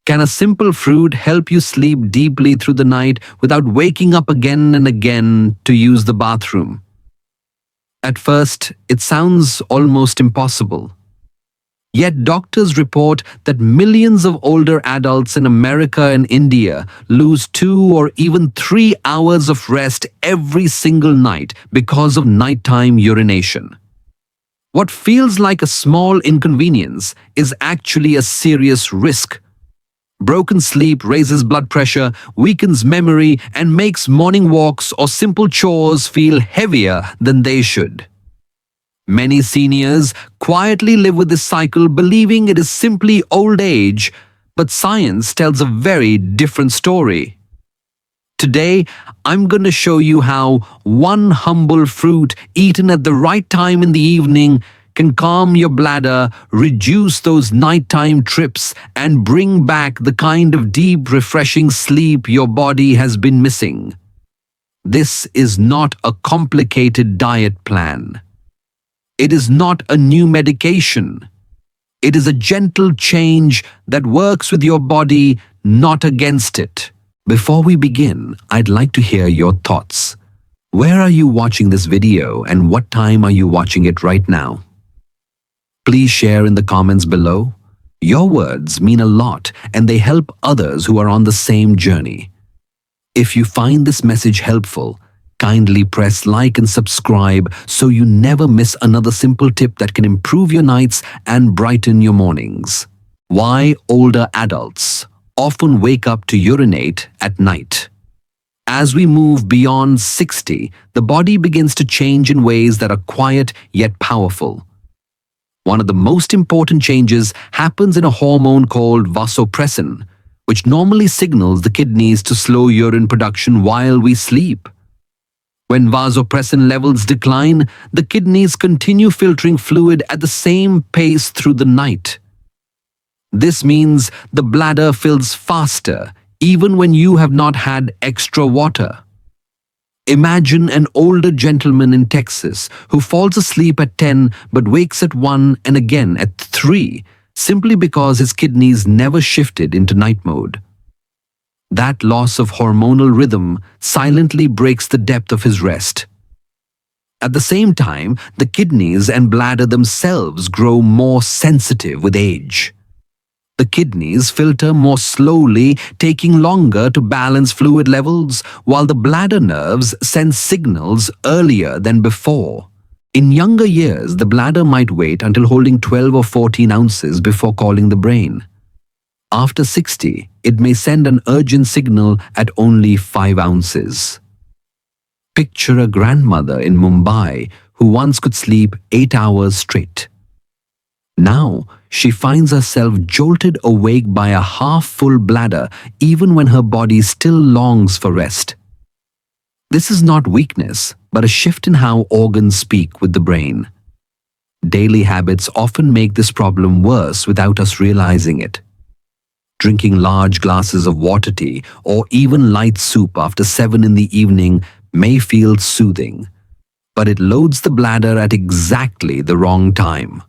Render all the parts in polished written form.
Can a simple fruit help you sleep deeply through the night without waking up again and again to use the bathroom? At first, it sounds almost impossible. Yet doctors report that millions of older adults in America and India lose 2 or even 3 hours of rest every single night because of nighttime urination. What feels like a small inconvenience is actually a serious risk. Broken sleep raises blood pressure, weakens memory, and makes morning walks or simple chores feel heavier than they should. Many seniors quietly live with this cycle, believing it is simply old age, but science tells a very different story. Today, I'm going to show you how one humble fruit eaten at the right time in the evening can calm your bladder, reduce those nighttime trips, and bring back the kind of deep, refreshing sleep your body has been missing. This is not a complicated diet plan. It is not a new medication. It is a gentle change that works with your body, not against it. Before we begin, I'd like to hear your thoughts. Where are you watching this video and what time are you watching it right now? Please share in the comments below. Your words mean a lot and they help others who are on the same journey. If you find this message helpful, kindly press like and subscribe so you never miss another simple tip that can improve your nights and brighten your mornings. Why older adults often wake up to urinate at night. As we move beyond 60, the body begins to change in ways that are quiet yet powerful. One of the most important changes happens in a hormone called vasopressin, which normally signals the kidneys to slow urine production while we sleep. When vasopressin levels decline, the kidneys continue filtering fluid at the same pace through the night. This means the bladder fills faster, even when you have not had extra water. Imagine an older gentleman in Texas who falls asleep at 10 but wakes at 1 and again at 3, simply because his kidneys never shifted into night mode. That loss of hormonal rhythm silently breaks the depth of his rest. At the same time, the kidneys and bladder themselves grow more sensitive with age. The kidneys filter more slowly, taking longer to balance fluid levels, while the bladder nerves send signals earlier than before. In younger years, the bladder might wait until holding 12 or 14 ounces before calling the brain. After 60, it may send an urgent signal at only 5 ounces. Picture a grandmother in Mumbai who once could sleep 8 hours straight. Now, she finds herself jolted awake by a half-full bladder even when her body still longs for rest. This is not weakness, but a shift in how organs speak with the brain. Daily habits often make this problem worse without us realizing it. Drinking large glasses of water tea or even light soup after 7 in the evening may feel soothing, but it loads the bladder at exactly the wrong time.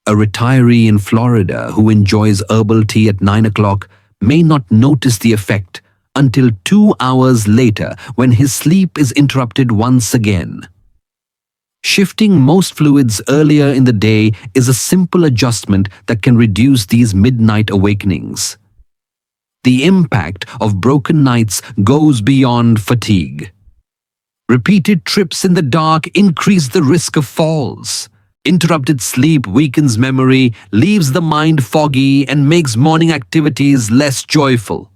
A retiree in Florida who enjoys herbal tea at 9 o'clock may not notice the effect until 2 hours later when his sleep is interrupted once again. Shifting most fluids earlier in the day is a simple adjustment that can reduce these midnight awakenings. The impact of broken nights goes beyond fatigue. Repeated trips in the dark increase the risk of falls. Interrupted sleep weakens memory, leaves the mind foggy, and makes morning activities less joyful.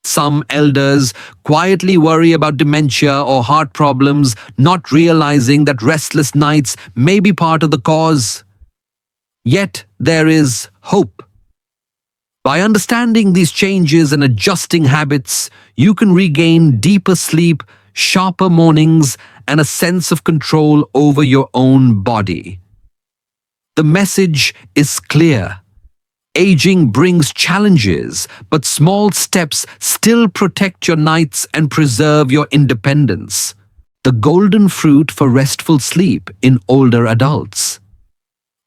Some elders quietly worry about dementia or heart problems, not realizing that restless nights may be part of the cause. Yet there is hope. By understanding these changes and adjusting habits, you can regain deeper sleep, sharper mornings, and a sense of control over your own body. The message is clear. Aging brings challenges, but small steps still protect your nights and preserve your independence. The golden fruit for restful sleep in older adults.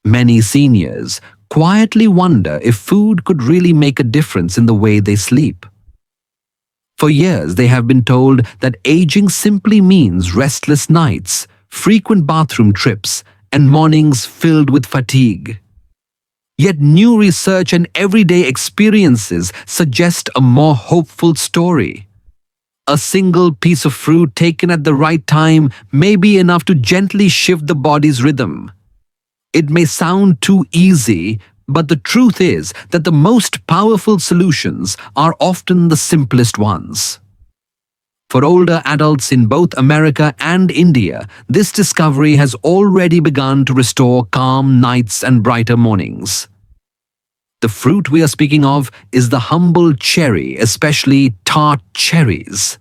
Many seniors quietly wonder if food could really make a difference in the way they sleep. For years, they have been told that aging simply means restless nights, frequent bathroom trips, and mornings filled with fatigue. Yet new research and everyday experiences suggest a more hopeful story. A single piece of fruit taken at the right time may be enough to gently shift the body's rhythm. It may sound too easy, but the truth is that the most powerful solutions are often the simplest ones. For older adults in both America and India, this discovery has already begun to restore calm nights and brighter mornings. The fruit we are speaking of is the humble cherry, especially tart cherries.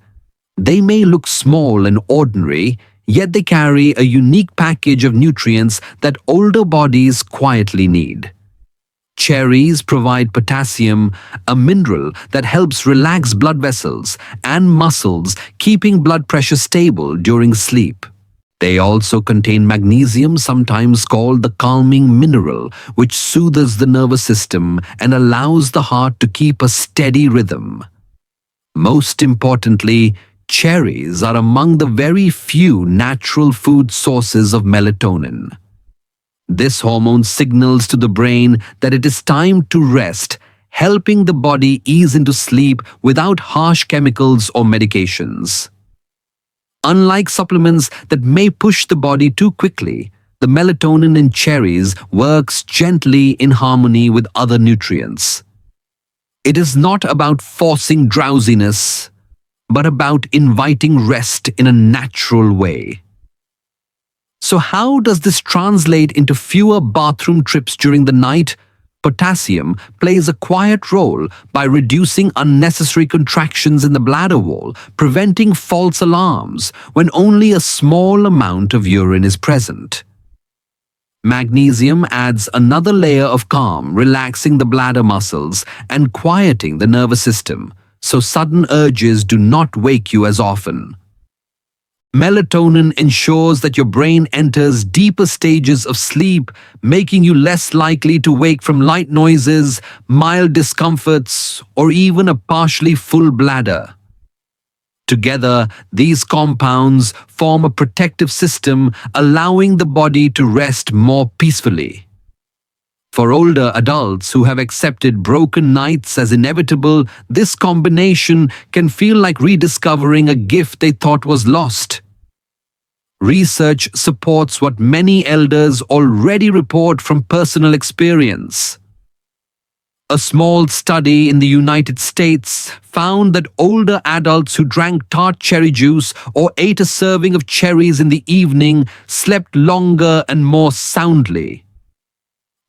They may look small and ordinary, yet they carry a unique package of nutrients that older bodies quietly need. Cherries provide potassium, a mineral that helps relax blood vessels and muscles, keeping blood pressure stable during sleep. They also contain magnesium, sometimes called the calming mineral, which soothes the nervous system and allows the heart to keep a steady rhythm. Most importantly, cherries are among the very few natural food sources of melatonin. This hormone signals to the brain that it is time to rest, helping the body ease into sleep without harsh chemicals or medications. Unlike supplements that may push the body too quickly, the melatonin in cherries works gently in harmony with other nutrients. It is not about forcing drowsiness, but about inviting rest in a natural way. So how does this translate into fewer bathroom trips during the night? Potassium plays a quiet role by reducing unnecessary contractions in the bladder wall, preventing false alarms when only a small amount of urine is present. Magnesium adds another layer of calm, relaxing the bladder muscles and quieting the nervous system, so sudden urges do not wake you as often. Melatonin ensures that your brain enters deeper stages of sleep, making you less likely to wake from light noises, mild discomforts, or even a partially full bladder. Together, these compounds form a protective system, allowing the body to rest more peacefully. For older adults who have accepted broken nights as inevitable, this combination can feel like rediscovering a gift they thought was lost. Research supports what many elders already report from personal experience. A small study in the United States found that older adults who drank tart cherry juice or ate a serving of cherries in the evening slept longer and more soundly.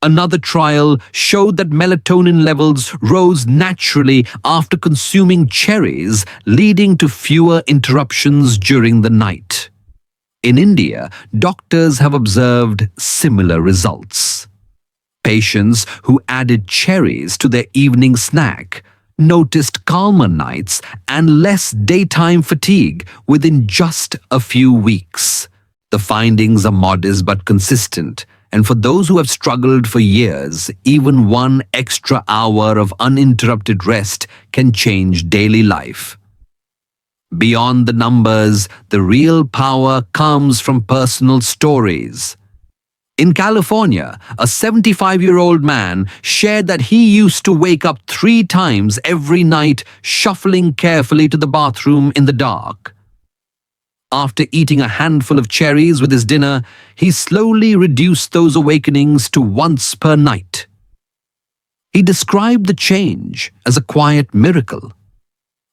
Another trial showed that melatonin levels rose naturally after consuming cherries, leading to fewer interruptions during the night. In India, doctors have observed similar results. Patients who added cherries to their evening snack noticed calmer nights and less daytime fatigue within just a few weeks. The findings are modest but consistent, and for those who have struggled for years, even one extra hour of uninterrupted rest can change daily life. Beyond the numbers, the real power comes from personal stories. In California, a 75-year-old man shared that he used to wake up 3 times every night, shuffling carefully to the bathroom in the dark. After eating a handful of cherries with his dinner, he slowly reduced those awakenings to once per night. He described the change as a quiet miracle.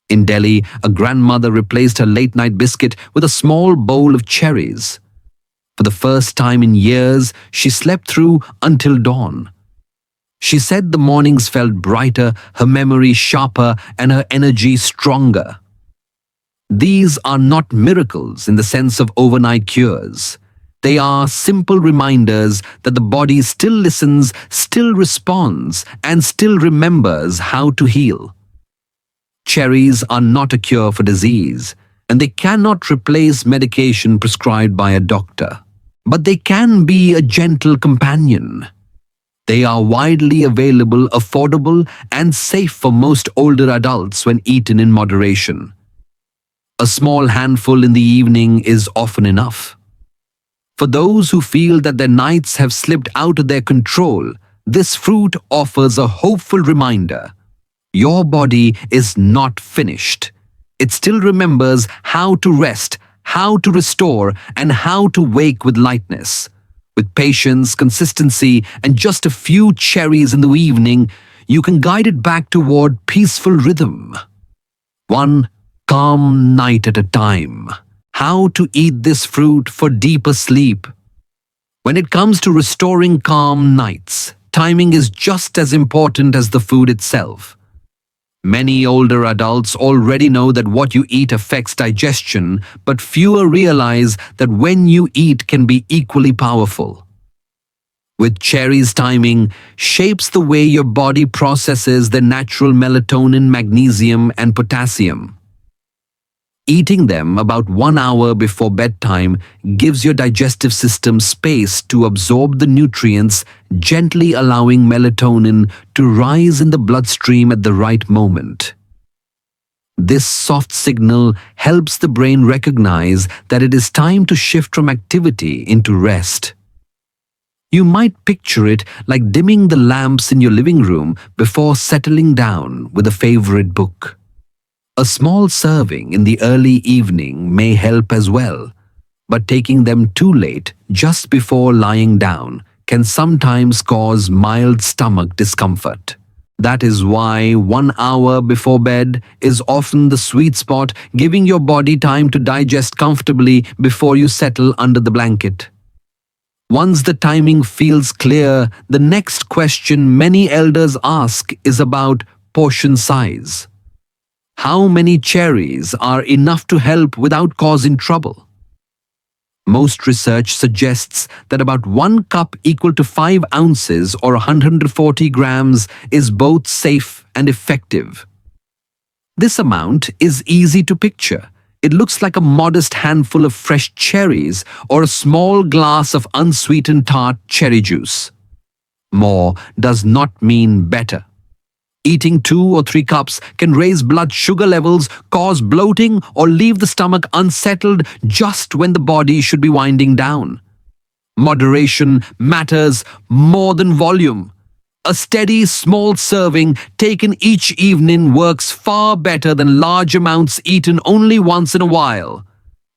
In Delhi, a grandmother replaced her late-night biscuit with a small bowl of cherries. For the first time in years, she slept through until dawn. She said the mornings felt brighter, her memory sharper, and her energy stronger. These are not miracles in the sense of overnight cures. They are simple reminders that the body still listens, still responds, and still remembers how to heal. Cherries are not a cure for disease, and they cannot replace medication prescribed by a doctor. But they can be a gentle companion. They are widely available, affordable, and safe for most older adults when eaten in moderation. A small handful in the evening is often enough. For those who feel that their nights have slipped out of their control, this fruit offers a hopeful reminder. Your body is not finished. It still remembers how to rest, how to restore, and how to wake with lightness. With patience, consistency, and just a few cherries in the evening, you can guide it back toward peaceful rhythm. One calm night at a time. How to eat this fruit for deeper sleep. When it comes to restoring calm nights, timing is just as important as the food itself. Many older adults already know that what you eat affects digestion, but fewer realize that when you eat can be equally powerful. With cherries, timing shapes the way your body processes the natural melatonin, magnesium, and potassium. Eating them about 1 hour before bedtime gives your digestive system space to absorb the nutrients, gently allowing melatonin to rise in the bloodstream at the right moment. This soft signal helps the brain recognize that it is time to shift from activity into rest. You might picture it like dimming the lamps in your living room before settling down with a favorite book. A small serving in the early evening may help as well, but taking them too late, just before lying down, can sometimes cause mild stomach discomfort. That is why 1 hour before bed is often the sweet spot, giving your body time to digest comfortably before you settle under the blanket. Once the timing feels clear, the next question many elders ask is about portion size. How many cherries are enough to help without causing trouble? Most research suggests that about 1 cup equal to 5 ounces or 140 grams is both safe and effective. This amount is easy to picture. It looks like a modest handful of fresh cherries or a small glass of unsweetened tart cherry juice. More does not mean better. Eating 2 or 3 cups can raise blood sugar levels, cause bloating, or leave the stomach unsettled just when the body should be winding down. Moderation matters more than volume. A steady, small serving taken each evening works far better than large amounts eaten only once in a while.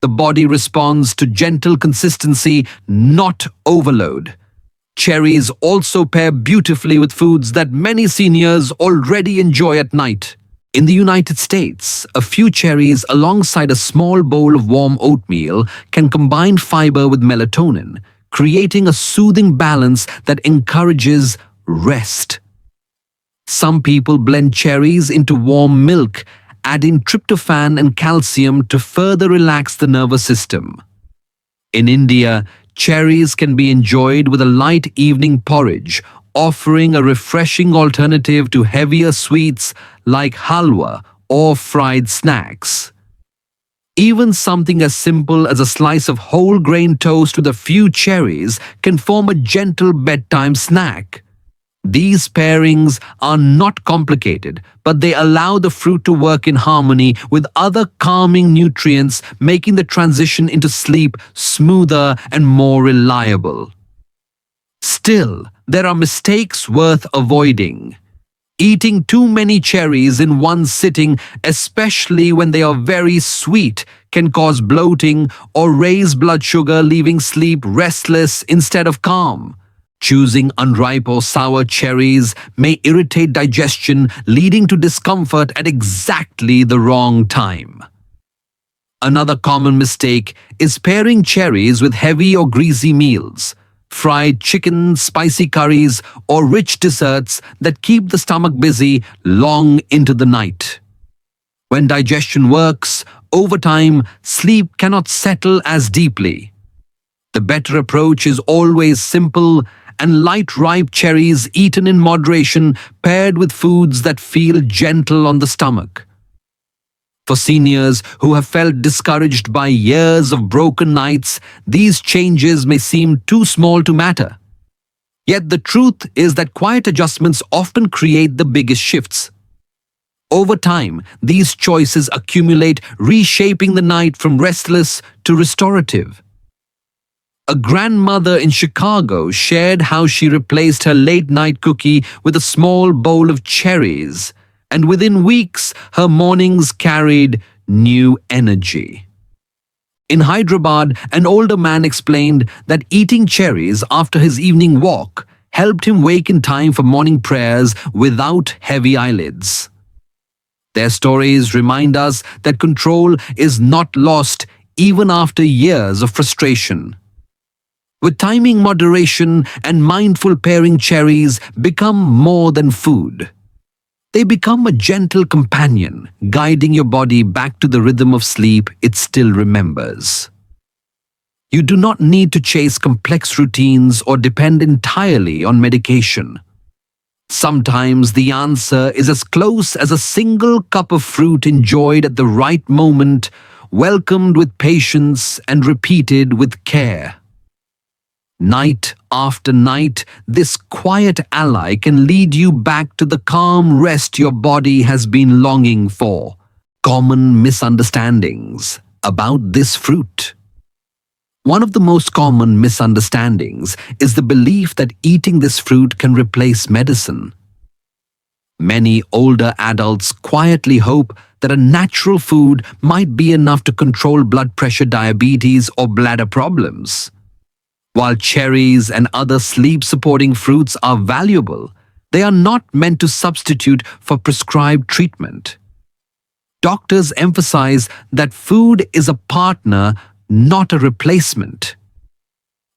The body responds to gentle consistency, not overload. Cherries also pair beautifully with foods that many seniors already enjoy at night. In the United States, a few cherries alongside a small bowl of warm oatmeal can combine fiber with melatonin, creating a soothing balance that encourages rest. Some people blend cherries into warm milk, adding tryptophan and calcium to further relax the nervous system. In India, cherries can be enjoyed with a light evening porridge, offering a refreshing alternative to heavier sweets like halwa or fried snacks. Even something as simple as a slice of whole grain toast with a few cherries can form a gentle bedtime snack. These pairings are not complicated, but they allow the fruit to work in harmony with other calming nutrients, making the transition into sleep smoother and more reliable. Still, there are mistakes worth avoiding. Eating too many cherries in one sitting, especially when they are very sweet, can cause bloating or raise blood sugar, leaving sleep restless instead of calm. Choosing unripe or sour cherries may irritate digestion, leading to discomfort at exactly the wrong time. Another common mistake is pairing cherries with heavy or greasy meals. Fried chicken, spicy curries, or rich desserts that keep the stomach busy long into the night. When digestion works, over time, sleep cannot settle as deeply. The better approach is always simple and light ripe cherries eaten in moderation, paired with foods that feel gentle on the stomach. For seniors who have felt discouraged by years of broken nights, these changes may seem too small to matter. Yet the truth is that quiet adjustments often create the biggest shifts. Over time, these choices accumulate, reshaping the night from restless to restorative. A grandmother in Chicago shared how she replaced her late-night cookie with a small bowl of cherries, and within weeks, her mornings carried new energy. In Hyderabad, an older man explained that eating cherries after his evening walk helped him wake in time for morning prayers without heavy eyelids. Their stories remind us that control is not lost even after years of frustration. With timing, moderation, and mindful pairing, cherries become more than food. They become a gentle companion, guiding your body back to the rhythm of sleep it still remembers. You do not need to chase complex routines or depend entirely on medication. Sometimes the answer is as close as a single cup of fruit enjoyed at the right moment, welcomed with patience and repeated with care. Night after night, this quiet ally can lead you back to the calm rest your body has been longing for. Common misunderstandings about this fruit. One of the most common misunderstandings is the belief that eating this fruit can replace medicine. Many older adults quietly hope that a natural food might be enough to control blood pressure, diabetes, or bladder problems. While cherries and other sleep-supporting fruits are valuable, they are not meant to substitute for prescribed treatment. Doctors emphasize that food is a partner, not a replacement.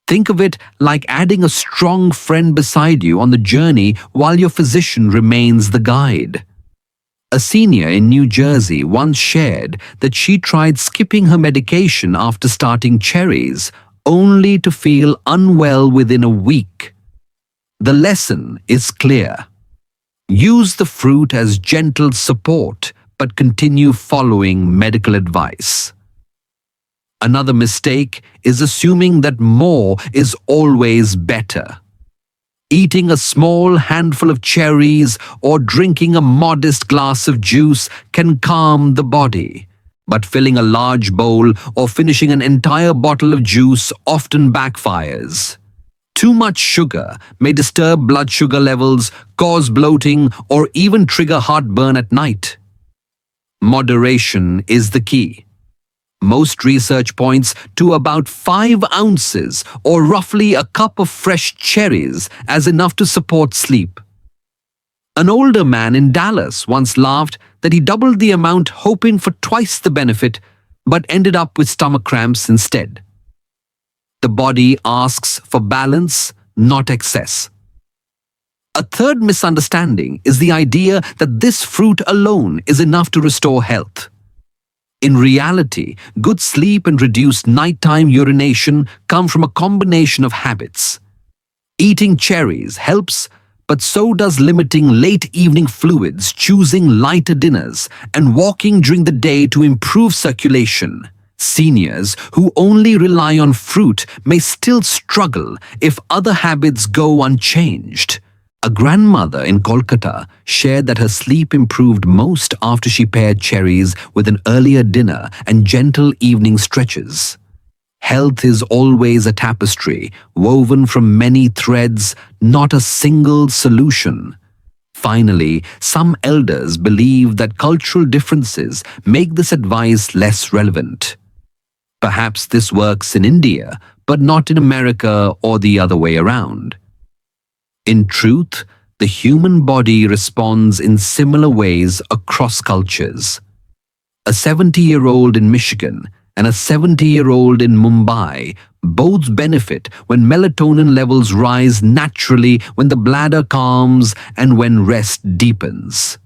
Think of it like adding a strong friend beside you on the journey while your physician remains the guide. A senior in New Jersey once shared that she tried skipping her medication after starting cherries, only to feel unwell within a week. The lesson is clear. Use the fruit as gentle support, but continue following medical advice. Another mistake is assuming that more is always better. Eating a small handful of cherries or drinking a modest glass of juice can calm the body. But filling a large bowl or finishing an entire bottle of juice often backfires. Too much sugar may disturb blood sugar levels, cause bloating, or even trigger heartburn at night. Moderation is the key. Most research points to about 5 ounces or roughly a cup of fresh cherries as enough to support sleep. An older man in Dallas once laughed that he doubled the amount hoping for twice the benefit, but ended up with stomach cramps instead. The body asks for balance, not excess. A third misunderstanding is the idea that this fruit alone is enough to restore health. In reality, good sleep and reduced nighttime urination come from a combination of habits. Eating cherries helps, but so does limiting late evening fluids, choosing lighter dinners, and walking during the day to improve circulation. Seniors who only rely on fruit may still struggle if other habits go unchanged. A grandmother in Kolkata shared that her sleep improved most after she paired cherries with an earlier dinner and gentle evening stretches. Health is always a tapestry, woven from many threads, not a single solution. Finally, some elders believe that cultural differences make this advice less relevant. Perhaps this works in India, but not in America or the other way around. In truth, the human body responds in similar ways across cultures. A 70-year-old in Michigan and a 70-year-old in Mumbai both benefit when melatonin levels rise naturally, when the bladder calms, and when rest deepens.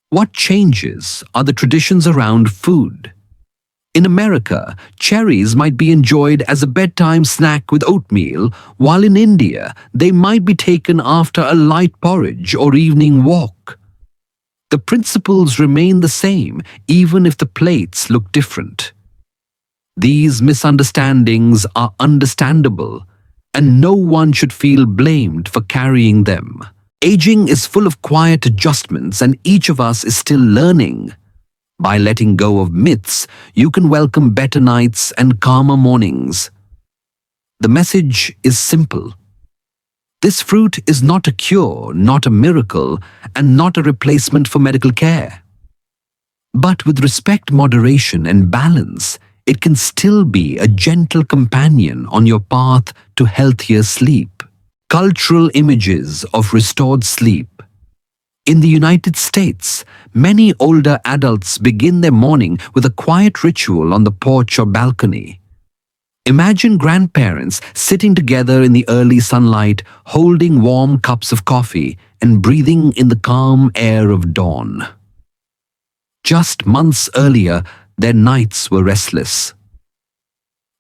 What changes are the traditions around food. In America, cherries might be enjoyed as a bedtime snack with oatmeal, while in India, they might be taken after a light porridge or evening walk. The principles remain the same, even if the plates look different. These misunderstandings are understandable. and no one should feel blamed for carrying them. Aging is full of quiet adjustments, and each of us is still learning. By letting go of myths, you can welcome better nights and calmer mornings. The message is simple. This fruit is not a cure, not a miracle, and not a replacement for medical care. But with respect, moderation, and balance, it can still be a gentle companion on your path to healthier sleep. Cultural images of restored sleep. In the United States, many older adults begin their morning with a quiet ritual on the porch or balcony. Imagine grandparents sitting together in the early sunlight, holding warm cups of coffee and breathing in the calm air of dawn. Just months earlier, their nights were restless.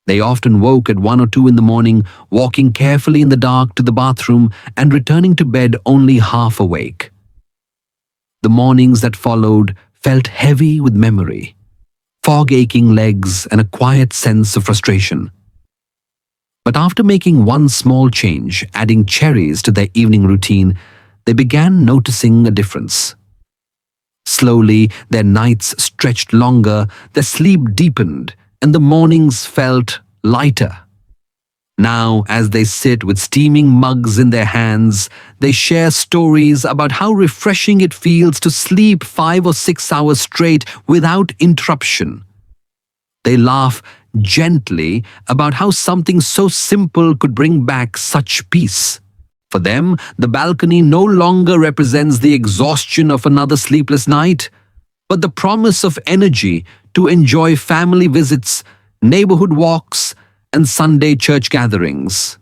They often woke at 1 or 2 in the morning, walking carefully in the dark to the bathroom and returning to bed only half awake. The mornings that followed felt heavy with memory, fog-aching legs, and a quiet sense of frustration. But after making one small change, adding cherries to their evening routine, they began noticing a difference. Slowly, their nights stretched longer, their sleep deepened, and the mornings felt lighter. Now, as they sit with steaming mugs in their hands, they share stories about how refreshing it feels to sleep 5 or 6 hours straight without interruption. They laugh gently about how something so simple could bring back such peace. For them, the balcony no longer represents the exhaustion of another sleepless night, but the promise of energy to enjoy family visits, neighborhood walks, and Sunday church gatherings.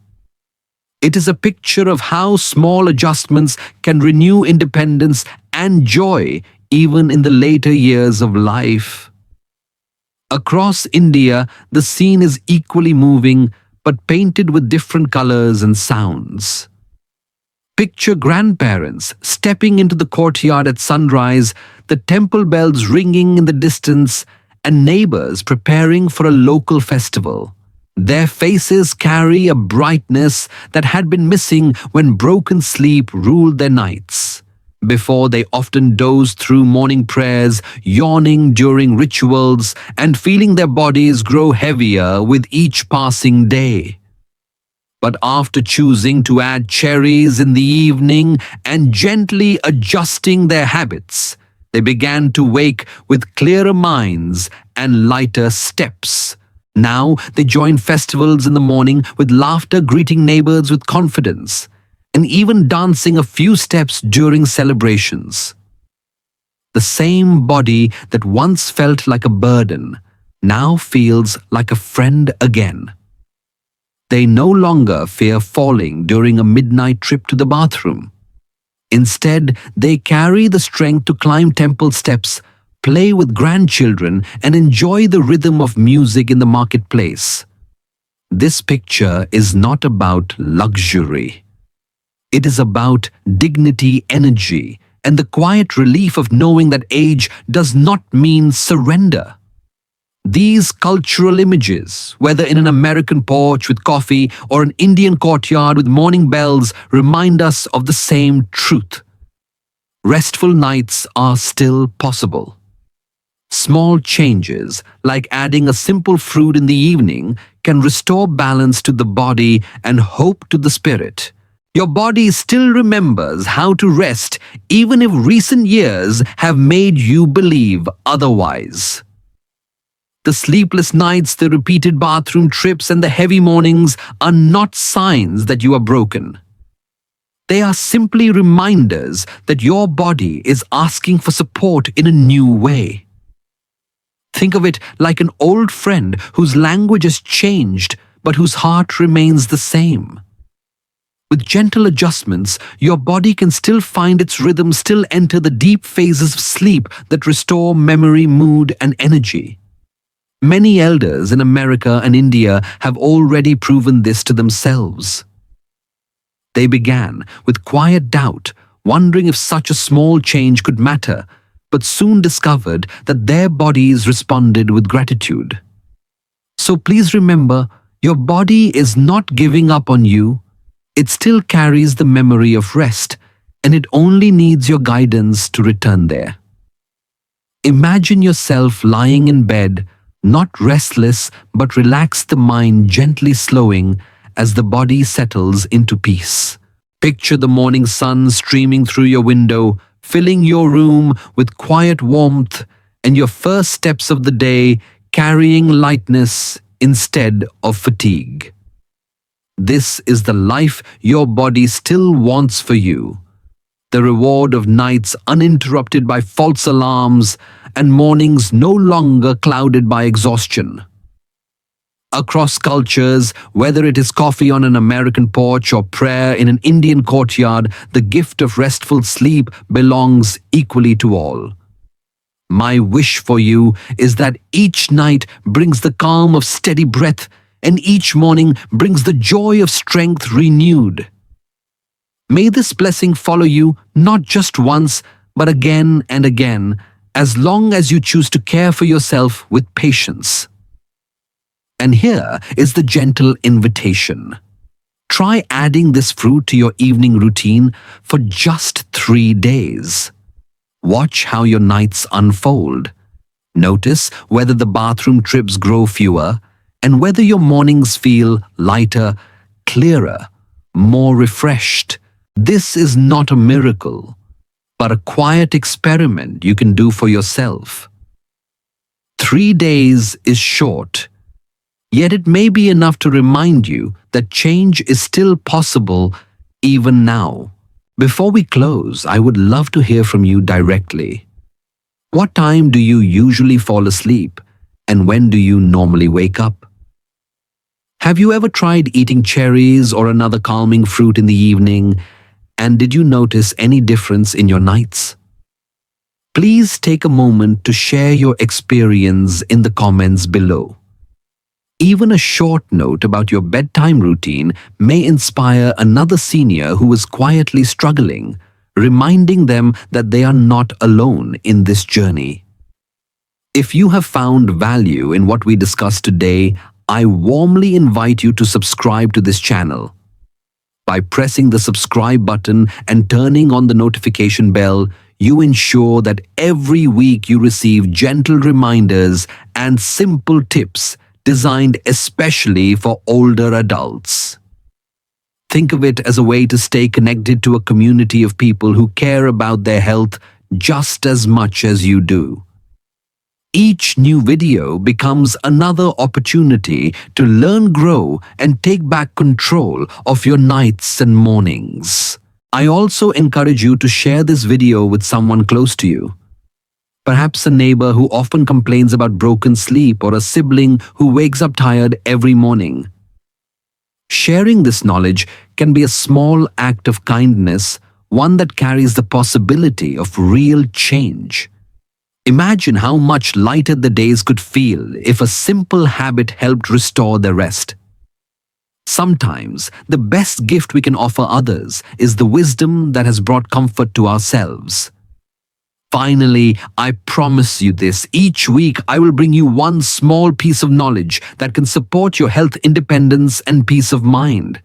It is a picture of how small adjustments can renew independence and joy even in the later years of life. Across India, the scene is equally moving, but painted with different colors and sounds. Picture grandparents stepping into the courtyard at sunrise, the temple bells ringing in the distance, and neighbors preparing for a local festival. Their faces carry a brightness that had been missing when broken sleep ruled their nights. Before, they often dozed through morning prayers, yawning during rituals, and feeling their bodies grow heavier with each passing day. But after choosing to add cherries in the evening and gently adjusting their habits, they began to wake with clearer minds and lighter steps. Now they join festivals in the morning with laughter, greeting neighbors with confidence, and even dancing a few steps during celebrations. The same body that once felt like a burden now feels like a friend again. They no longer fear falling during a midnight trip to the bathroom. Instead, they carry the strength to climb temple steps, play with grandchildren, and enjoy the rhythm of music in the marketplace. This picture is not about luxury. It is about dignity, energy, and the quiet relief of knowing that age does not mean surrender. These cultural images, whether in an American porch with coffee or an Indian courtyard with morning bells, remind us of the same truth. Restful nights are still possible. Small changes, like adding a simple fruit in the evening, can restore balance to the body and hope to the spirit. Your body still remembers how to rest, even if recent years have made you believe otherwise. The sleepless nights, the repeated bathroom trips, and the heavy mornings are not signs that you are broken. They are simply reminders that your body is asking for support in a new way. Think of it like an old friend whose language has changed, but whose heart remains the same. With gentle adjustments, your body can still find its rhythm, still enter the deep phases of sleep that restore memory, mood, and energy. Many elders in America and India have already proven this to themselves. They began with quiet doubt, wondering if such a small change could matter, but soon discovered that their bodies responded with gratitude. So please remember, Your body is not giving up on you. It still carries the memory of rest, and it only needs your guidance to return there. Imagine yourself lying in bed, not restless, but relaxed, the mind gently slowing as the body settles into peace. Picture the morning sun streaming through your window, filling your room with quiet warmth, and your first steps of the day carrying lightness instead of fatigue. This is the life your body still wants for you. The reward of nights uninterrupted by false alarms and mornings no longer clouded by exhaustion. Across cultures, whether it is coffee on an American porch or prayer in an Indian courtyard, the gift of restful sleep belongs equally to all. My wish for you is that each night brings the calm of steady breath, and each morning brings the joy of strength renewed. May this blessing follow you not just once, but again and again, as long as you choose to care for yourself with patience. And here is the gentle invitation. Try adding this fruit to your evening routine for just 3 days. Watch how your nights unfold. Notice whether the bathroom trips grow fewer, and whether your mornings feel lighter, clearer, more refreshed. This is not a miracle, but a quiet experiment you can do for yourself. 3 days is short, yet it may be enough to remind you that change is still possible even now. Before we close, I would love to hear from you directly. What time do you usually fall asleep, and when do you normally wake up? Have you ever tried eating cherries or another calming fruit in the evening, and did you notice any difference in your nights? Please take a moment to share your experience in the comments below. Even a short note about your bedtime routine may inspire another senior who is quietly struggling, reminding them that they are not alone in this journey. If you have found value in what we discussed today, I warmly invite you to subscribe to this channel. By pressing the subscribe button and turning on the notification bell, you ensure that every week you receive gentle reminders and simple tips designed especially for older adults. Think of it as a way to stay connected to a community of people who care about their health just as much as you do. Each new video becomes another opportunity to learn, grow, and take back control of your nights and mornings. I also encourage you to share this video with someone close to you. Perhaps a neighbor who often complains about broken sleep, or a sibling who wakes up tired every morning. Sharing this knowledge can be a small act of kindness, one that carries the possibility of real change. Imagine how much lighter the days could feel if a simple habit helped restore their rest. Sometimes, the best gift we can offer others is the wisdom that has brought comfort to ourselves. Finally, I promise you this: each week I will bring you one small piece of knowledge that can support your health, independence, and peace of mind.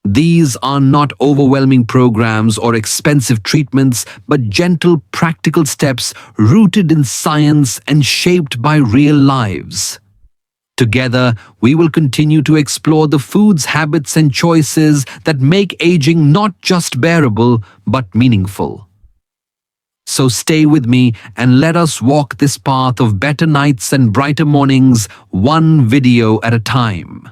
These are not overwhelming programs or expensive treatments, but gentle, practical steps rooted in science and shaped by real lives. Together, we will continue to explore the foods, habits, and choices that make aging not just bearable, but meaningful. So stay with me and let us walk this path of better nights and brighter mornings, one video at a time.